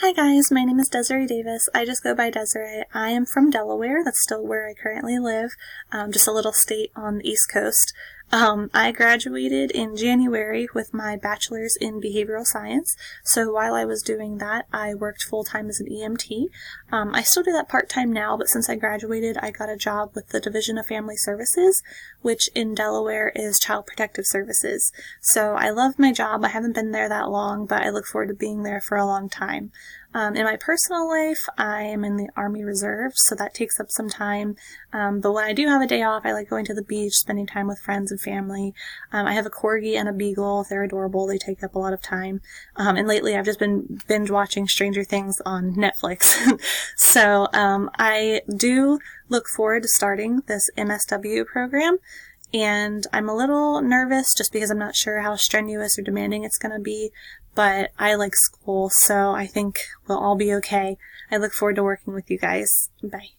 Hi guys, my name is Desiree Davis. I just go by Desiree. I am from Delaware. That's still where I currently live, just a little state on the East Coast. I graduated in January with my bachelor's in behavioral science. So while I was doing that, I worked full-time as an EMT. I still do that part-time now, but since I graduated, I got a job with the Division of Family Services, which in Delaware is Child Protective Services. So I love my job. I haven't been there that long, but I look forward to being there for a long time. In my personal life, I am in the Army Reserve, so that takes up some time. But when I do have a day off, I like going to the beach, spending time with friends and family. I have a corgi and a beagle. They're adorable. They take up a lot of time. And lately I've just been binge watching Stranger Things on Netflix. So I do look forward to starting this MSW program. And I'm a little nervous just because I'm not sure how strenuous or demanding it's going to be, but I like school, so I think we'll all be okay. I look forward to working with you guys. Bye.